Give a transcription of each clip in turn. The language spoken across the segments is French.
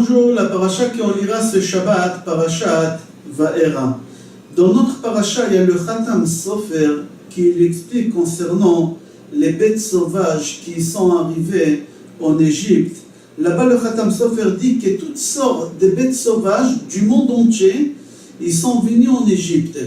Bonjour, la paracha qu'on lira ce Shabbat, parashat Va'era. Dans notre paracha, il y a le Khatam Sofer qui l'explique concernant les bêtes sauvages qui sont arrivées en Égypte. Là-bas, le Khatam Sofer dit que toutes sortes de bêtes sauvages du monde entier, ils sont venus en Égypte.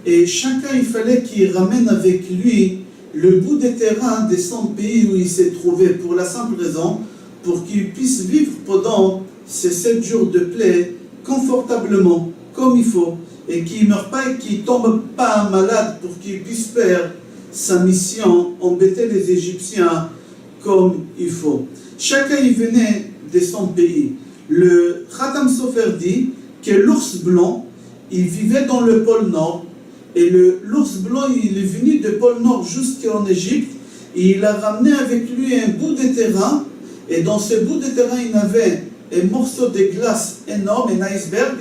Et chacun, il fallait qu'il ramène avec lui le bout des terrains de son pays où il s'est trouvé, pour la simple raison, pour qu'il puisse vivre pendant ces 7 jours de plaie confortablement, comme il faut, et qu'il ne meure pas et qu'il ne tombe pas malade pour qu'il puisse faire sa mission, embêter les Égyptiens comme il faut. Chacun y venait de son pays. Le Khatam Sofer dit que l'ours blanc, il vivait dans le pôle Nord, et l'ours blanc, il est venu du pôle Nord jusqu'en Égypte, et il a ramené avec lui un bout de terrain, et dans ce bout de terrain, il y avait un morceau de glace énorme, un iceberg,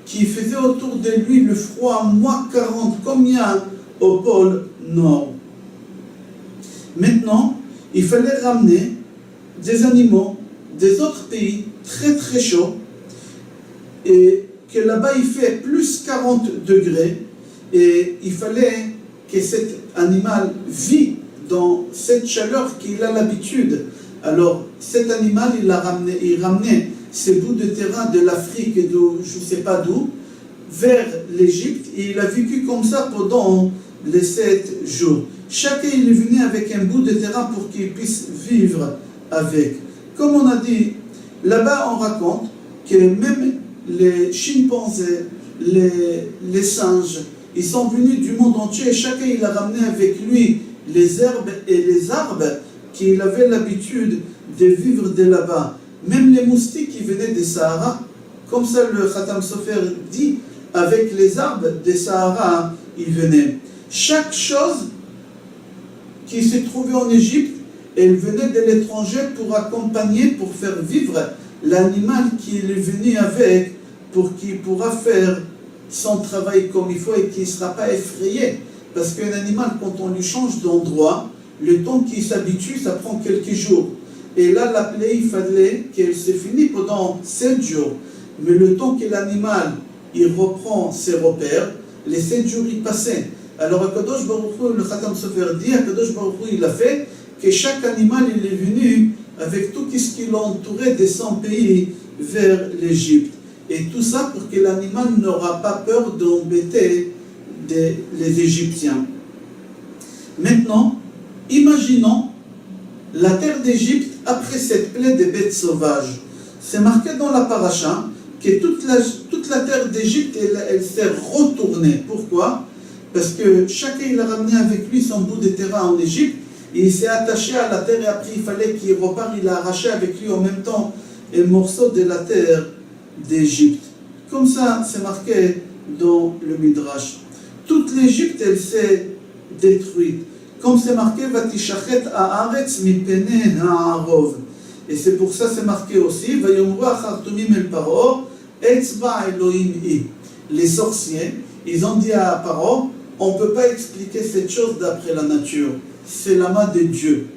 qui faisait autour de lui le froid moins 40, comme il y a au pôle Nord. Maintenant, il fallait ramener des animaux des autres pays très très chauds, et que là-bas il fait plus 40 degrés, et il fallait que cet animal vit dans cette chaleur qu'il a l'habitude. Alors cet animal, il ramenait ces bouts de terrain de l'Afrique, je ne sais pas d'où, vers l'Égypte, et il a vécu comme ça pendant les 7 jours. Chacun il est venu avec un bout de terrain pour qu'il puisse vivre avec. Comme on a dit, là-bas on raconte que même les chimpanzés, les singes, ils sont venus du monde entier, et chacun il a ramené avec lui les herbes et les arbres qu'il avait l'habitude de vivre de là-bas. Même les moustiques qui venaient des Sahara, comme ça le Khatam Sofer dit, avec les arbres des Sahara, ils venaient. Chaque chose qui se trouvait en Égypte, elle venait de l'étranger pour accompagner, pour faire vivre l'animal qui est venu avec, pour qu'il pourra faire son travail comme il faut et qu'il ne sera pas effrayé. Parce qu'un animal, quand on lui change d'endroit, le temps qu'il s'habitue, ça prend quelques jours. Et là, la plaie, il fallait qu'elle se finisse pendant 7 jours. Mais le temps que l'animal, il reprend ses repères, les 7 jours, il passaient. Alors, Akadosh Baruch Hu, le Khatam Sofer dit, Akadosh Baruch Hu, il a fait que chaque animal, il est venu avec tout ce qui l'entourait de son pays vers l'Égypte. Et tout ça pour que l'animal n'aura pas peur d'embêter les Égyptiens. Maintenant, imaginons la terre d'Égypte après cette plaie des bêtes sauvages. C'est marqué dans la paracha que toute la terre d'Égypte, elle s'est retournée. Pourquoi? Parce que chacun il a ramené avec lui son bout de terrain en Égypte, et il s'est attaché à la terre, et après il fallait qu'il repart, il a arraché avec lui en même temps un morceau de la terre d'Égypte. Comme ça, c'est marqué dans le Midrash. Toute l'Égypte, elle s'est détruite. Comme c'est marqué, Vatishachet haaretz mipene ha'arov. Et c'est pour ça c'est marqué aussi, Vayomru achartumim el paro, etzba Elohim hi. Les sorciers, ils ont dit à Paro, on ne peut pas expliquer cette chose d'après la nature. C'est la main de Dieu.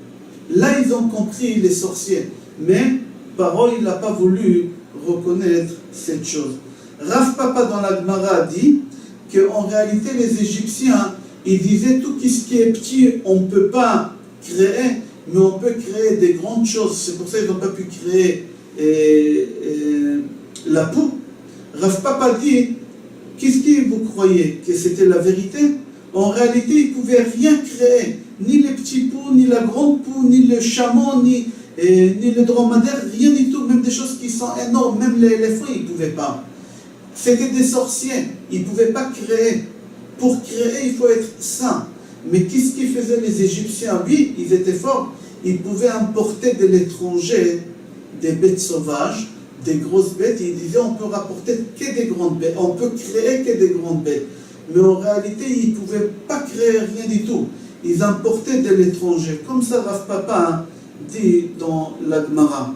Là, ils ont compris, les sorciers. Mais Paro, il n'a pas voulu reconnaître cette chose. Rav Papa dans la Gemara dit qu'en réalité, les Égyptiens, ils disaient tout ce qui est petit, on ne peut pas créer, mais on peut créer des grandes choses. C'est pour ça qu'ils n'ont pas pu créer la poux. Rav Papa dit, qu'est-ce que vous croyez? Que c'était la vérité? En réalité, ils ne pouvaient rien créer. Ni les petits poux, ni la grande poux, ni le chameau, ni le dromadaire, rien du tout. Même des choses qui sont énormes, même les éléphants, ils ne pouvaient pas. C'était des sorciers, ils ne pouvaient pas créer. Pour créer, il faut être saint. Mais qu'est-ce qu'ils faisaient les Égyptiens? Oui, ils étaient forts. Ils pouvaient importer de l'étranger des bêtes sauvages, des grosses bêtes. Ils disaient, on peut rapporter que des grandes bêtes. On peut créer que des grandes bêtes. Mais en réalité, ils ne pouvaient pas créer rien du tout. Ils importaient de l'étranger. Comme ça, Rav Papa dit dans la Gemara.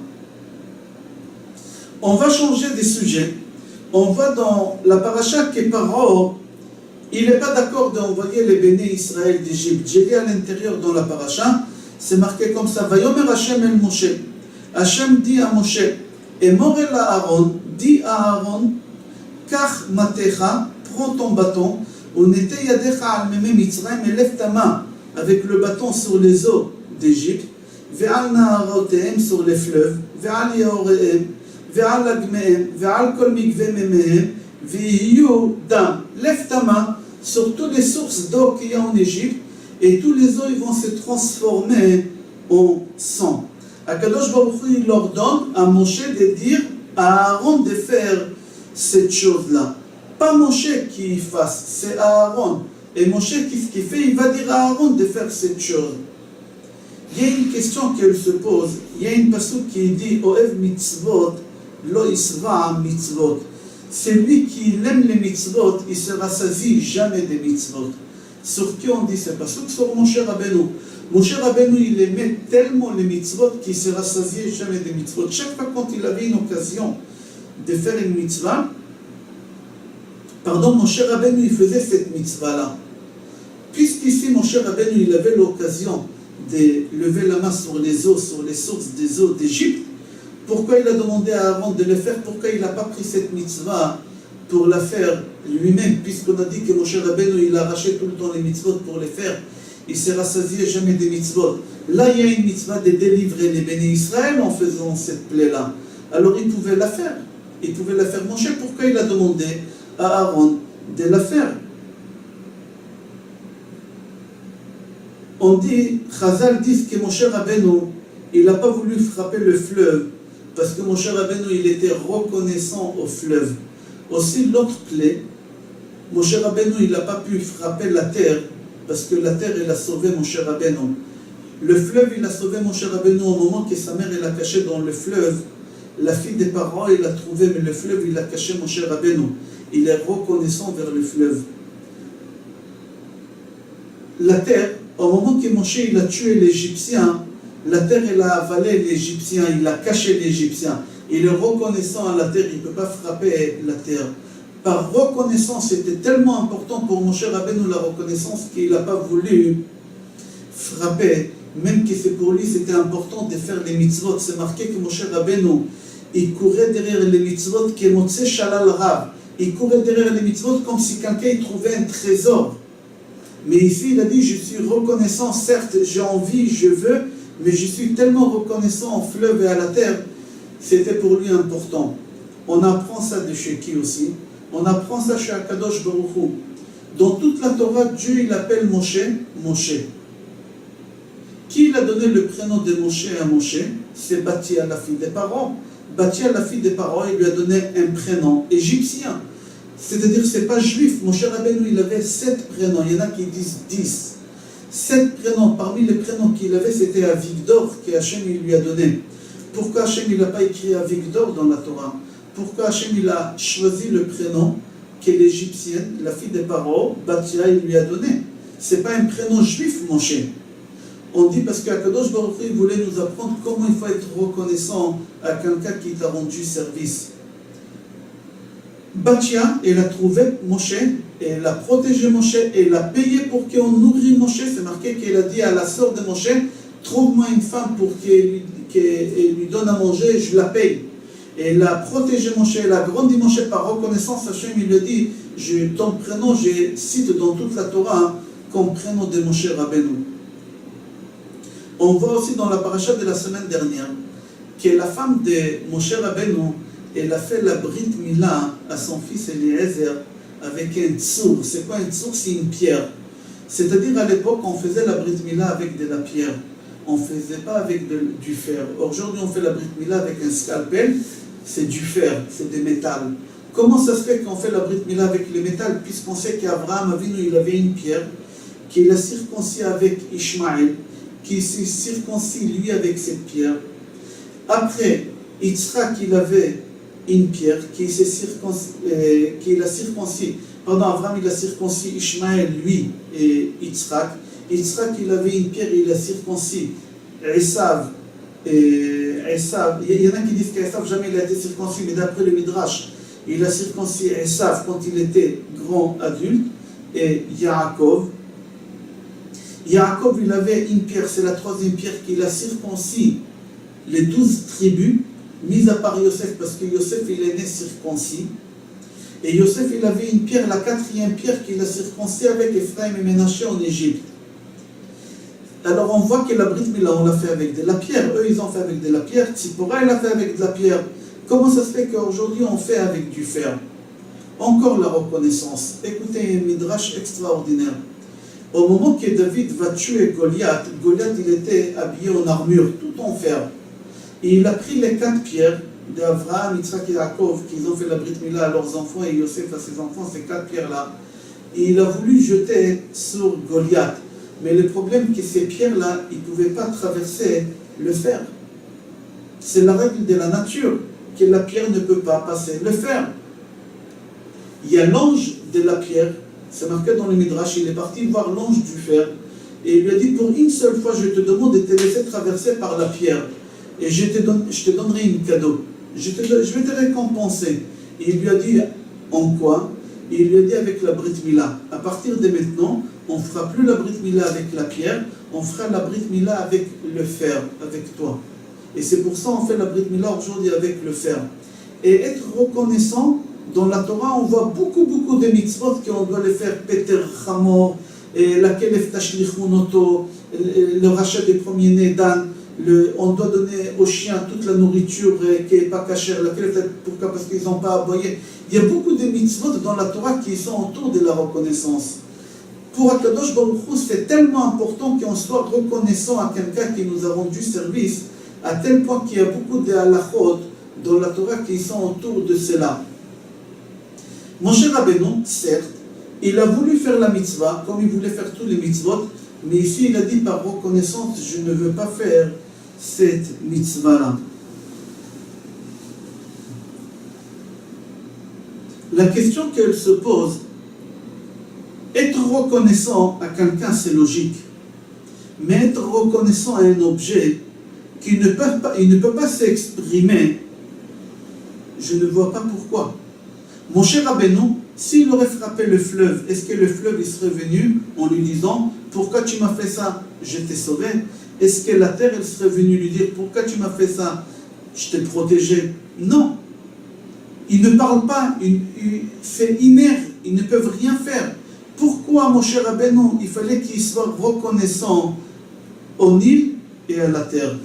On va changer de sujet. On va dans la paracha que Paro, il n'est pas d'accord d'envoyer les bénis Israël d'Égypte. J'ai dit à l'intérieur dans la paracha, c'est marqué comme ça. Vayomer Hashem el Moshe. Hashem dit à Moshe, Et Morel à Aaron, dit à Aaron, Kach matecha, prends ton bâton, on était yadecha al meme Mitzrayim, et lève ta main avec le bâton sur les eaux d'Égypte, ve'al naharotehem sur les fleuves, ve'al yaorehem, ve'al agmehem, ve'al kol mikve memehem, ve'yu dam. Lève ta main sur toutes les sources d'eau qu'il y a en Égypte, et tous les eaux ils vont se transformer en sang. Akadosh Baruch Hu, il ordonne à Moshe de dire à Aaron de faire cette chose-là. Pas Moshe qui fasse, c'est Aaron. Et Moshe, qu'est-ce qu'il fait? Il va dire à Aaron de faire cette chose. Il y a une question qu'elle se pose. Il y a une pasuk qui dit Oev mitzvot, lo isva mitzvot. Celui qui aime les mitzvot, il ne se rassasie jamais des mitzvot. Sur qui on dit ce pasuk? Sur Moshe Rabbeinu. Moshe Rabbeinu, il aimait tellement les mitzvot qu'il ne se rassasiait jamais des mitzvot. Chaque fois quand il avait une occasion de faire une mitzvah, Moshe Rabbeinu, il faisait cette mitzvah-là. Puisqu'ici, Moshe Rabbeinu, il avait l'occasion de lever la main sur les eaux, sur les sources des eaux d'Égypte, pourquoi il a demandé à Aaron de le faire? Pourquoi il n'a pas pris cette mitzvah pour la faire lui-même? Puisqu'on a dit que Moshe Rabbeinu, il arrachait tout le temps les mitzvot pour les faire. Il ne se rassasiait jamais des mitzvot. Là, il y a une mitzvah de délivrer les bénis Israël en faisant cette plaie-là. Alors, il pouvait la faire. Il pouvait la faire. Moshe, pourquoi il a demandé à Aaron de la faire? On dit, Chazal dit que Moshe Rabbeinu, il n'a pas voulu frapper le fleuve, parce que Moshe Rabbeinu, il était reconnaissant au fleuve. Aussi, l'autre plaie, Moshe Rabbeinu, il n'a pas pu frapper la terre, parce que la terre, elle a sauvé Moshe Rabbeinu. Le fleuve, il a sauvé Moshe Rabbeinu au moment que sa mère, elle a caché dans le fleuve. La fille des parents, il l'a trouvé, mais le fleuve, il a caché Moshe Rabbeinu. Il est reconnaissant vers le fleuve. La terre, au moment que Moshe, il a tué l'Égyptien, la terre, elle a avalé l'Égyptien, il a caché l'Égyptien. Il est reconnaissant à la terre, il ne peut pas frapper la terre. Par reconnaissance, c'était tellement important pour Moshe Rabbeinu la reconnaissance qu'il n'a pas voulu frapper, même que c'est pour lui c'était important de faire les mitzvot. C'est marqué que Moshe Rabbeinu, il courait derrière les mitzvot qui Motse Shalal Rav. Il courait derrière les mitzvot comme si quelqu'un trouvait un trésor. Mais ici il a dit, je suis reconnaissant, certes j'ai envie, je veux, mais je suis tellement reconnaissant au fleuve et à la terre, c'était pour lui important. On apprend ça de chez qui aussi? On apprend ça chez Akadosh Baruch Hu. Dans toute la Torah, Dieu il appelle Moshe, Moshe. Qui il a donné le prénom de Moshe à Moshe? C'est Bathia, la fille des parents. Bathia, la fille des parents, il lui a donné un prénom égyptien. C'est-à-dire que ce n'est pas juif. Moshe Rabbeinu, il avait 7 prénoms. Il y en a qui disent 10. 7 prénoms. Parmi les prénoms qu'il avait, c'était Avigdor, que Hachem il lui a donné. Pourquoi Hachem il n'a pas écrit Avigdor dans la Torah? Pourquoi Hachem il a choisi le prénom que l'Égyptienne, la fille des parents, Bathia, il lui a donné? Ce n'est pas un prénom juif, Moshe. On dit parce qu'Akadosh Baruch Hu voulait nous apprendre comment il faut être reconnaissant à quelqu'un qui t'a rendu service. Bathia, elle a trouvé Moshe, elle a protégé Moshe, elle a payé pour qu'on nourrit Moshe. C'est marqué qu'elle a dit à la sœur de Moshe, trouve-moi une femme pour qu'elle lui donne à manger, je la paye. Elle a protégé Moshe, elle a grandi Moshe par reconnaissance. Hachem, il lui dit, ton prénom, je cite dans toute la Torah comme prénom de Moshe Rabbeinu. On voit aussi dans la paracha de la semaine dernière que la femme de Moshe Rabbeinu, elle a fait la Brit Mila à son fils Eliezer avec un tsour. C'est quoi un tsour? C'est une pierre. C'est-à-dire à l'époque, on faisait la Brit Mila avec de la pierre. On ne faisait pas avec du fer. Aujourd'hui, on fait la Brit Mila avec un scalpel. C'est du fer, c'est des métal. Comment ça se fait qu'on fait la Brit Mila avec le métal? Puisqu'on sait qu'Abraham Avinu, il avait une pierre qu'il a circoncis avec Ishmaël, qui s'est circoncis lui avec cette pierre. Après, Yitzhak, il avait une pierre qu'il a circoncis. Pendant Abraham, il a circoncis Ishmaël, lui, et Yitzhak. Yitzhak, il avait une pierre, il a circoncis Esav. Esav, il y en a qui disent qu'Esav jamais il a été circoncis, mais d'après le Midrash, il a circoncis Esav quand il était grand adulte, et Yaakov. Yaakov, il avait une pierre, c'est la troisième pierre qu'il a circoncis les 12 tribus, mis à part Yosef, parce que Yosef il est né circoncis, et Yosef il avait une pierre, la 4e pierre qu'il a circoncis avec Ephraim et Ménaché en Égypte. Alors on voit que la Brit Mila, on l'a fait avec de la pierre, eux ils ont fait avec de la pierre, Tzipora elle a fait avec de la pierre. Comment ça se fait qu'aujourd'hui on fait avec du fer? Encore la reconnaissance. Écoutez un midrash extraordinaire. Au moment que David va tuer Goliath, Goliath il était habillé en armure, tout en fer. Et il a pris les 4 pierres d'Abraham, Yitzhak et Yaakov, qu'ils ont fait la Brit Mila à leurs enfants et Yosef à ses enfants, ces 4 pierres-là. Et il a voulu jeter sur Goliath. Mais le problème c'est que ces pierres-là, ils ne pouvaient pas traverser le fer. C'est la règle de la nature, que la pierre ne peut pas passer le fer. Il y a l'ange de la pierre, c'est marqué dans le Midrash, il est parti voir l'ange du fer, et il lui a dit, pour une seule fois, je te demande de te laisser traverser par la pierre, et je te donnerai un cadeau, je vais te récompenser. Et il lui a dit, en quoi? Et il lui a dit, avec la Brit Mila. À partir de maintenant, on ne fera plus la Brit Mila avec la pierre, on fera la Brit Mila avec le fer, avec toi. Et c'est pour ça qu'on fait la Brit Mila aujourd'hui avec le fer. Et être reconnaissant, dans la Torah, on voit beaucoup de mitzvot qu'on doit les faire, Peter Chamor, laquelle Eftashlichunoto, le rachat des premiers-nés d'âne, on doit donner aux chiens toute la nourriture qui n'est pas cachère, pourquoi? Parce qu'ils n'ont pas aboyé. Il y a beaucoup de mitzvot dans la Torah qui sont autour de la reconnaissance. Pour Akadosh Baruch Hu, c'est tellement important qu'on soit reconnaissant à quelqu'un qui nous a rendu service, à tel point qu'il y a beaucoup de halachot dans la Torah qui sont autour de cela. Moshe Rabbeinu, certes, il a voulu faire la mitzvah, comme il voulait faire tous les mitzvot, mais ici il a dit par reconnaissance, je ne veux pas faire cette mitzvah-là. La question qu'elle se pose, être reconnaissant à quelqu'un c'est logique, mais être reconnaissant à un objet qui ne peut pas s'exprimer, je ne vois pas pourquoi. Mon cher Rabbeinu, s'il aurait frappé le fleuve, est-ce que le fleuve il serait venu en lui disant « Pourquoi tu m'as fait ça? Je t'ai sauvé » Est-ce que la terre elle serait venue lui dire « Pourquoi tu m'as fait ça? Je t'ai protégé » Non. Ils ne parlent pas, c'est inerte, ils ne peuvent rien faire. Pourquoi, mon cher Rabbeinu, il fallait qu'il soit reconnaissant au Nil et à la terre?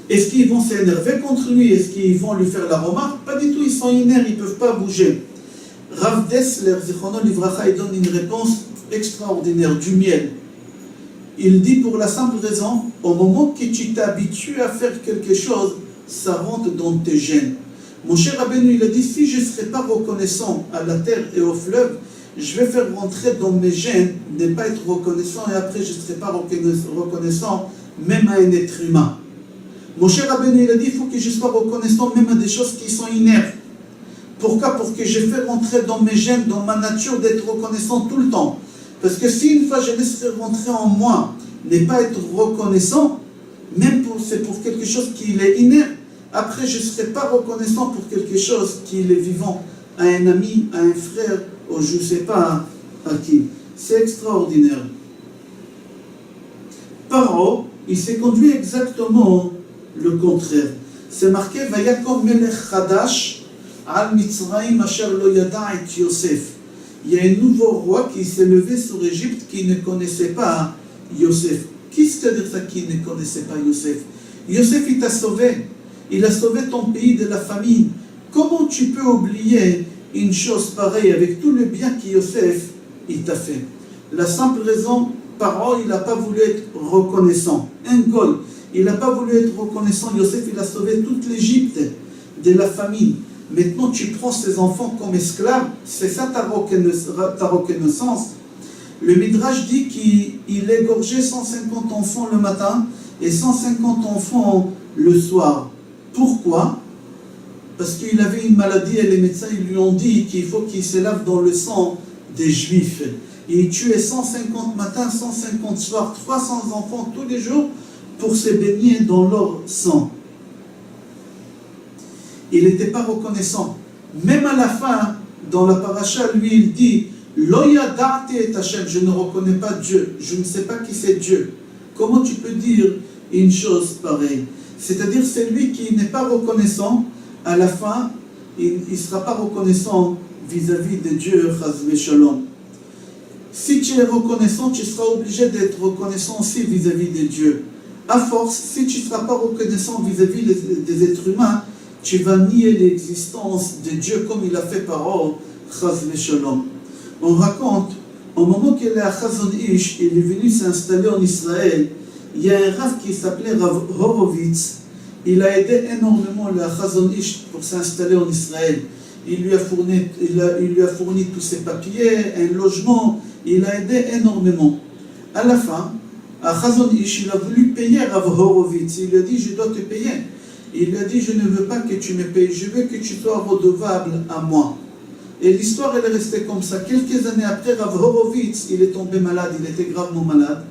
Est-ce qu'ils vont s'énerver contre lui? Est-ce qu'ils vont lui faire la remarque? Pas du tout, ils sont inertes, ils ne peuvent pas bouger. Rav Dessler, Zichrono Livracha, il donne une réponse extraordinaire, du miel. Il dit pour la simple raison, au moment que tu t'habitues à faire quelque chose, ça rentre dans tes gènes. Mon cher Rabbeinu, il a dit, si je ne serais pas reconnaissant à la terre et au fleuve, je vais faire rentrer dans mes gènes, ne pas être reconnaissant, et après je ne serai pas reconnaissant même à un être humain. Mon cher Rabbeinu, il a dit, il faut que je sois reconnaissant même à des choses qui sont inertes. Pourquoi? Pour que je fasse rentrer dans mes gènes, dans ma nature, d'être reconnaissant tout le temps. Parce que si une fois je laisserai rentrer en moi, ne pas être reconnaissant, même c'est pour quelque chose qui est inerte, après je ne serai pas reconnaissant pour quelque chose qui est vivant, à un ami, à un frère, ou je ne sais pas à qui. C'est extraordinaire. Paro, il s'est conduit exactement le contraire. C'est marqué Vayakom Melech Chadash al Mitzrayim asher lo yada et Yosef. Il y a un nouveau roi qui s'est levé sur Égypte qui ne connaissait pas Yosef. Qu'est-ce que ça veut dire ça qui ne connaissait pas Yosef? Yosef, il t'a sauvé. Il a sauvé ton pays de la famine. Comment tu peux oublier une chose pareille avec tout le bien que Yosef il t'a fait? La simple raison, Paro, il n'a pas voulu être reconnaissant. Un gol. Il n'a pas voulu être reconnaissant. Yosef, il a sauvé toute l'Égypte de la famine. Maintenant, tu prends ses enfants comme esclaves. C'est ça ta reconnaissance. Le Midrash dit qu'il égorgeait 150 enfants le matin et 150 enfants le soir. Pourquoi? Parce qu'il avait une maladie et les médecins ils lui ont dit qu'il faut qu'il se lave dans le sang des Juifs. Et il tuait 150 matins, 150 soirs, 300 enfants tous les jours pour se baigner dans leur sang. Il n'était pas reconnaissant. Même à la fin, dans la paracha, lui, il dit « Lo yada'te et Hashem » je ne reconnais pas Dieu, je ne sais pas qui c'est Dieu. Comment tu peux dire une chose pareille? C'est-à-dire c'est lui qui n'est pas reconnaissant, à la fin, il ne sera pas reconnaissant vis-à-vis de Dieu, Chas v'Shalom. Si tu es reconnaissant, tu seras obligé d'être reconnaissant aussi vis-à-vis de Dieu. À force, si tu ne seras pas reconnaissant vis-à-vis des êtres humains, tu vas nier l'existence de Dieu comme il a fait par ordre, Chas v'Shalom. On raconte, au moment qu'il est à Chazon Ish, il est venu s'installer en Israël, il y a un Rav qui s'appelait Rav Horovitz. Il a aidé énormément le Chazon Ish pour s'installer en Israël. Il lui a fourni tous ses papiers, un logement, il a aidé énormément. À la fin, à Chazon Ish, il a voulu payer Rav Horovitz. Il lui a dit, je dois te payer. Il lui a dit, je ne veux pas que tu me payes, je veux que tu sois redevable à moi. Et l'histoire, elle est restée comme ça. Quelques années après, Rav Horovitz, il est tombé malade, il était gravement malade.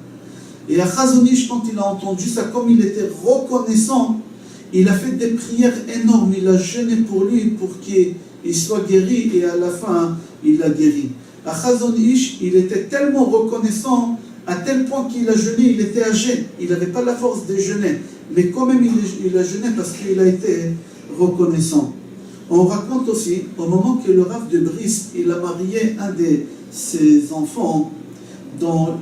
Et à Chazon Ish, quand il a entendu ça, comme il était reconnaissant, il a fait des prières énormes, il a jeûné pour lui, pour qu'il soit guéri, et à la fin, il l'a guéri. À Chazon Ish, il était tellement reconnaissant, à tel point qu'il a jeûné, il était âgé, il n'avait pas la force de jeûner, mais quand même il a jeûné parce qu'il a été reconnaissant. On raconte aussi, au moment que le Rav de Brisk, il a marié un de ses enfants dans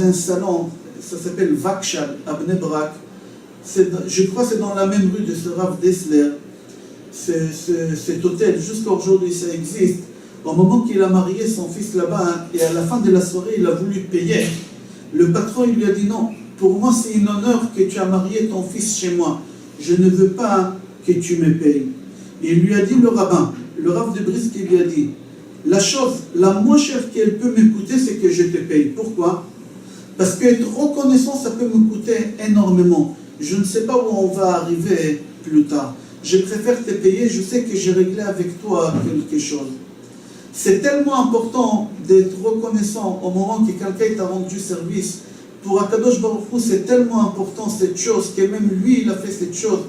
un salon, ça s'appelle Vakshal, à Bnei Brak. Je crois que c'est dans la même rue de ce Rav Dessler. Cet hôtel, jusqu'à aujourd'hui, ça existe. Au moment qu'il a marié son fils là-bas, et à la fin de la soirée, il a voulu payer. Le patron, il lui a dit non, pour moi c'est un honneur que tu as marié ton fils chez moi. Je ne veux pas que tu me payes. Et il lui a dit le rabbin, le Rav de Brisk, il lui a dit, la chose la moins chère qu'elle peut me coûter, c'est que je te paye. Pourquoi? Parce qu'être reconnaissant, ça peut me coûter énormément. Je ne sais pas où on va arriver plus tard. Je préfère te payer, je sais que j'ai réglé avec toi quelque chose. C'est tellement important d'être reconnaissant au moment que quelqu'un t'a rendu service. Pour Akadosh Baruch Hu, c'est tellement important cette chose que même lui, il a fait cette chose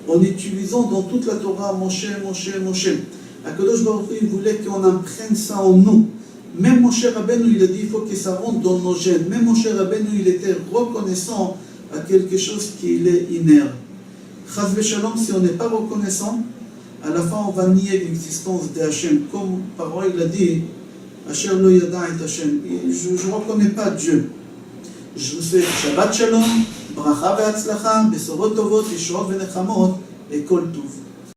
en utilisant dans toute la Torah Moshe. Akadosh Baruch Hu, il voulait qu'on imprègne ça en nous. Même Moshe Rabbeinu, il a dit il faut que ça rentre dans nos gènes. Même Moshe Rabbeinu, il était reconnaissant à quelque chose qui est inerte. Chas v'Shalom, si on n'est pas reconnaissant, à la fin on va nier l'existence de Hachem. Comme Paro il a dit, Asher lo yada et Hachem. Je ne reconnais pas Dieu. Je vous souhaite Shabbat Shalom, Bracha ve'Hatzlacha, Besorot Tovot, Yeshuot ve'Nechamot, et Kol Tov.